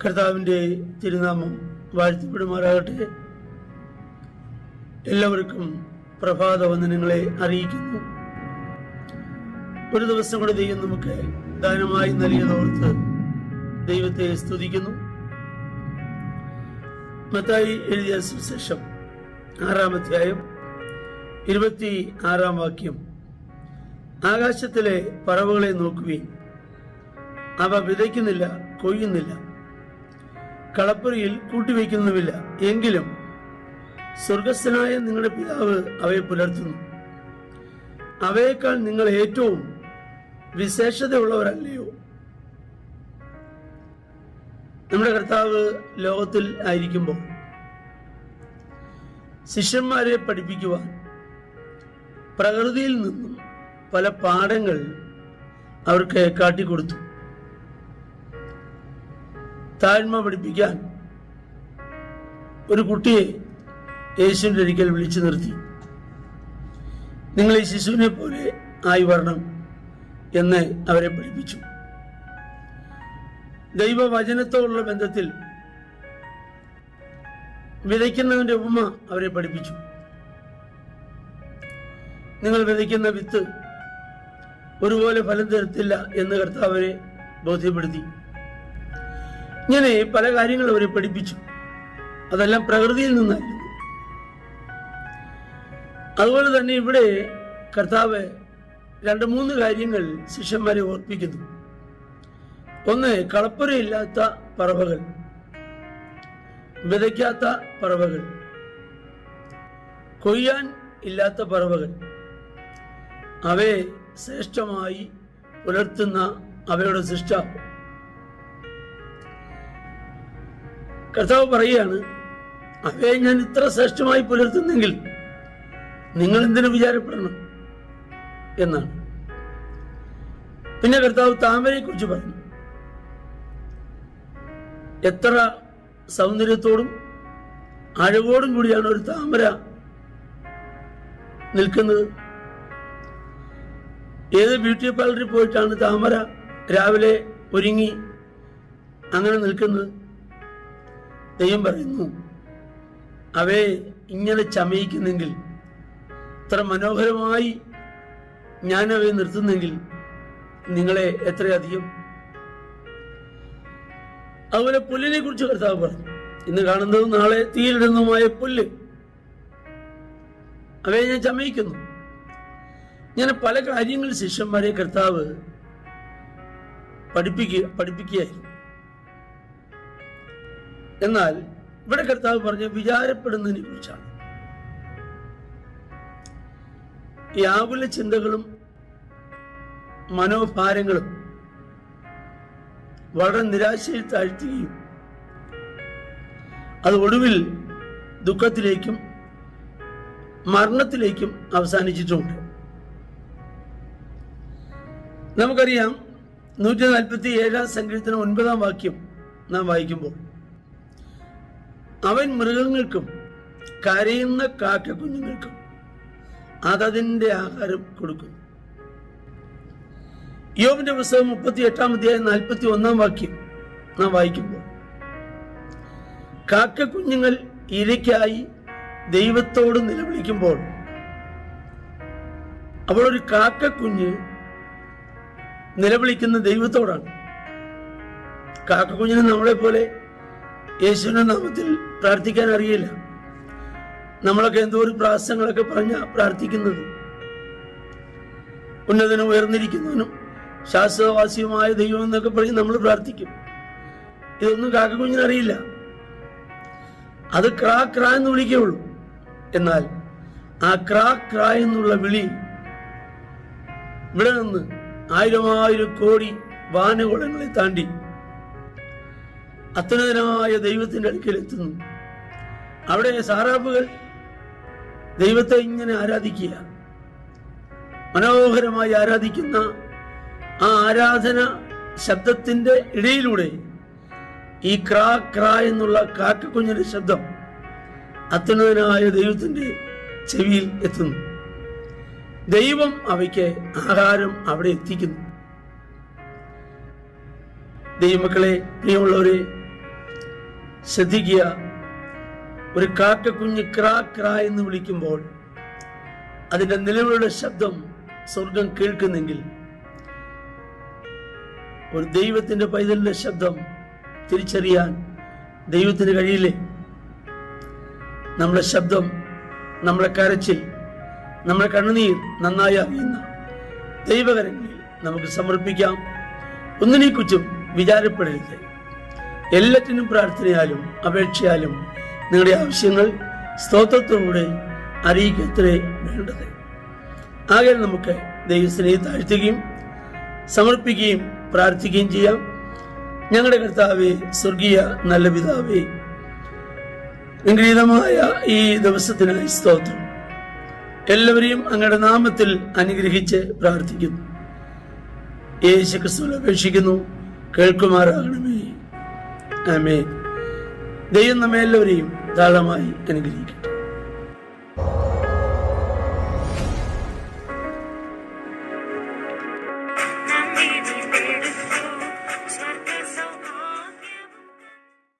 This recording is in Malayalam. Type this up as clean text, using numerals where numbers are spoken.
കർത്താവിൻ്റെ തിരുനാമം വാഴ്ത്തപ്പെടുമാറാകട്ടെ. എല്ലാവർക്കും പ്രഭാത വന്ദനങ്ങളെ അറിയിക്കുന്നു. ഒരു ദിവസം കൂടെ ദൈവം നമുക്ക് ദാനമായി നൽകിയതോർത്ത് ദൈവത്തെ സ്തുതിക്കുന്നു. മത്തായി എഴുതിയ സുവിശേഷം 6-ാം അധ്യായം 26-ാം വാക്യം. ആകാശത്തിലെ പറവകളെ നോക്കുവിൻ, അവ വിതയ്ക്കുന്നില്ല, കൊയ്യുന്നില്ല, കളപ്പുരയിൽ കൂട്ടിവെക്കുന്നുമില്ല, എങ്കിലും സ്വർഗസ്ഥനായ നിങ്ങളുടെ പിതാവ് അവയെ പുലർത്തുന്നു. അവയേക്കാൾ നിങ്ങൾ ഏറ്റവും വിശേഷതയുള്ളവരല്ലയോ? നമ്മുടെ കർത്താവ് ലോകത്തിൽ ആയിരിക്കുമ്പോൾ ശിഷ്യന്മാരെ പഠിപ്പിക്കുവാൻ പ്രകൃതിയിൽ നിന്നും പല പാഠങ്ങൾ അവർക്ക് കാട്ടിക്കൊടുത്തു. താഴ്മ പഠിപ്പിക്കാൻ ഒരു കുട്ടിയെ യേശുവിൻ്റെ ഒരിക്കൽ വിളിച്ചു നിർത്തി. നിങ്ങൾ ഈ ശിശുവിനെ പോലെ ആയി വരണം എന്ന് അവരെ പഠിപ്പിച്ചു. ദൈവവചനത്തോടുള്ള ബന്ധത്തിൽ വിതയ്ക്കുന്നവന്റെ ഉപമ അവരെ പഠിപ്പിച്ചു. നിങ്ങൾ വിതയ്ക്കുന്ന വിത്ത് ഒരുപോലെ ഫലം തരത്തില്ല എന്ന് കർത്താവ് അവരെ ബോധ്യപ്പെടുത്തി. ഇങ്ങനെ പല കാര്യങ്ങൾ അവരെ പഠിപ്പിച്ചു. അതെല്ലാം പ്രകൃതിയിൽ നിന്നായിരുന്നു. അതുപോലെ തന്നെ ഇവിടെ കർത്താവ് 2-3 കാര്യങ്ങൾ ശിഷ്യന്മാരെ ഓർപ്പിക്കുന്നു. ഒന്ന്, കളപ്പുരയില്ലാത്ത പറവകൾ, വിതയ്ക്കാത്ത പറവകൾ, കൊയ്യാൻ ഇല്ലാത്ത പറവകൾ, അവയെ ശ്രേഷ്ഠമായി പുലർത്തുന്ന അവയുടെ സൃഷ്ടാവ്. കർത്താവ് പറയുകയാണ്, അവയെ ഞാൻ ഇത്ര ശ്രേഷ്ഠമായി പുലർത്തുന്നെങ്കിൽ നിങ്ങൾ എന്തിനു വിചാരപ്പെടണം എന്നാണ്. പിന്നെ കർത്താവ് താമരയെ കുറിച്ച് പറഞ്ഞു. എത്ര സൗന്ദര്യത്തോടും അഴവോടും കൂടിയാണ് ഒരു താമര നിൽക്കുന്നത്. ഏത് ബ്യൂട്ടി പാർലറിൽ പോയിട്ടാണ് താമര രാവിലെ ഒരുങ്ങി അങ്ങനെ നിൽക്കുന്നത്? ദൈവം പറയുന്നു, അവയെ ഇങ്ങനെ ചമയിക്കുന്നെങ്കിൽ, ഇത്ര മനോഹരമായി ഞാൻ അവയെ നിർത്തുന്നെങ്കിൽ നിങ്ങളെ എത്രയധികം. അതുപോലെ പുല്ലിനെ കുറിച്ച് കർത്താവ് പറഞ്ഞു. ഇന്ന് കാണുന്നതും നാളെ തീയിലിടുന്നതുമായ പുല്ല്, അവയെ ഞാൻ ചമയിക്കുന്നു. ഇങ്ങനെ പല കാര്യങ്ങൾ ശിഷ്യന്മാരെ കർത്താവ് പഠിപ്പിക്കുകയായിരുന്നു. എന്നാൽ ഇവിടെ കർത്താവ് പറഞ്ഞ വിചാരപ്പെടുന്നതിനെ കുറിച്ചാണ്. ഈ ആകുല ചിന്തകളും മനോഭാരങ്ങളും വളരെ നിരാശയിൽ താഴ്ത്തുകയും അത് ഒടുവിൽ ദുഃഖത്തിലേക്കും മരണത്തിലേക്കും അവസാനിച്ചിട്ടുണ്ട്. നമുക്കറിയാം, 147-ാം സങ്കീർത്തനം 9-ാം വാക്യം നാം വായിക്കുമ്പോൾ, അവൻ മൃഗങ്ങൾക്കും കരയുന്ന കാക്കക്കുഞ്ഞുങ്ങൾക്കും അതതിൻ്റെ ആഹാരം കൊടുക്കുന്നു. യോബിന്റെ പുസ്തകം 38-ാം അധ്യായം 41-ാം വാക്യം നാം വായിക്കുമ്പോൾ, കാക്കക്കുഞ്ഞുങ്ങൾ ഇരയ്ക്കായി ദൈവത്തോട് നിലവിളിക്കുമ്പോൾ, അപ്പോൾ ഒരു കാക്കക്കുഞ്ഞ് നിലവിളിക്കുന്ന ദൈവത്തോടാണ്. കാക്കക്കുഞ്ഞിന് നമ്മളെ പോലെ യേശുവിന്റെ നാമത്തിൽ പ്രാർത്ഥിക്കാൻ അറിയില്ല. നമ്മളൊക്കെ എന്തോ ഒരു പ്രാസങ്ങളൊക്കെ പറഞ്ഞ പ്രാർത്ഥിക്കുന്നത്. ഉന്നതനും ഉയർന്നിരിക്കുന്നവനും ശാശ്വതവാസിയുമായ ദൈവം എന്നൊക്കെ പറഞ്ഞ് നമ്മൾ പ്രാർത്ഥിക്കും. ഇതൊന്നും കാക്കക്കുഞ്ഞിനറിയില്ല. അത് ക്രാ ക്രാ എന്ന് വിളിക്കുകയുള്ളൂ. എന്നാൽ ആ ക്രാ ക്രാ എന്നുള്ള വിളി ഇവിടെ നിന്ന് 1000 കോടി വാനകോളങ്ങളെ താണ്ടി അത്യുന്നതനായ ദൈവത്തിന്റെ അടുക്കൽ എത്തുന്നു. അവിടെ സാറാപ്പുകൾ ദൈവത്തെ ഇങ്ങനെ ആരാധിക്കുക, മനോഹരമായി ആരാധിക്കുന്ന ആ ആരാധന ശബ്ദത്തിന്റെ ഇടയിലൂടെ ഈ ക്രാ ക്രാ എന്നുള്ള കാക്കക്കുഞ്ഞിന്റെ ശബ്ദം അത്യുന്നതനായ ദൈവത്തിന്റെ ചെവിയിൽ എത്തുന്നു. ദൈവം അവയ്ക്ക് ആഹാരം അവിടെ എത്തിക്കുന്നു. ദൈവമക്കളെ, പ്രിയമുള്ളവരെ, ശ്രദ്ധിക്കുക, ഒരു കാക്കക്കുഞ്ഞ് ക്രാ ക്രാ എന്ന് വിളിക്കുമ്പോൾ അതിന്റെ നിലവിളിയുടെ ശബ്ദം സ്വർഗം കേൾക്കുന്നെങ്കിൽ ഒരു ദൈവത്തിന്റെ പൈതലിന്റെ ശബ്ദം തിരിച്ചറിയാൻ ദൈവത്തിന് കഴിയില്ലേ? നമ്മുടെ ശബ്ദം, നമ്മുടെ കരച്ചിൽ, നമ്മുടെ കണ്ണുനീർ നന്നായി അറിയുന്ന ദൈവകരങ്ങളിൽ നമുക്ക് സമർപ്പിക്കാം. ഒന്നിനെക്കുറിച്ചും വിചാരപ്പെടരുത്. എല്ലാറ്റിനും പ്രാർത്ഥനയാലും അപേക്ഷയാലും നിങ്ങളുടെ ആവശ്യങ്ങൾ സ്തോത്രത്തോടെ അറിയിക്കത്രേ വേണ്ടത്. ആകെ നമുക്ക് ദൈവസ്നേഹം താഴ്ത്തുകയും സമർപ്പിക്കുകയും പ്രാർത്ഥിക്കുകയും ചെയ്യാം. ഞങ്ങളുടെ കർത്താവേ, സ്വർഗീയ നല്ല പിതാവേ, അനുഗ്രഹീതമായ ഈ ദിവസത്തിനായി സ്തോത്രം. എല്ലാവരെയും അങ്ങയുടെ നാമത്തിൽ അനുഗ്രഹിച്ച് പ്രാർത്ഥിക്കുന്നു. യേശുക്രിസ്തുവിൽ അപേക്ഷിക്കുന്നു, കേൾക്കുമാറാകണമേ. ആമേൻ. ദൈവം നമ്മെ എല്ലാവരെയും ധാരാളമായി അനുഗ്രഹിക്കട്ടെ.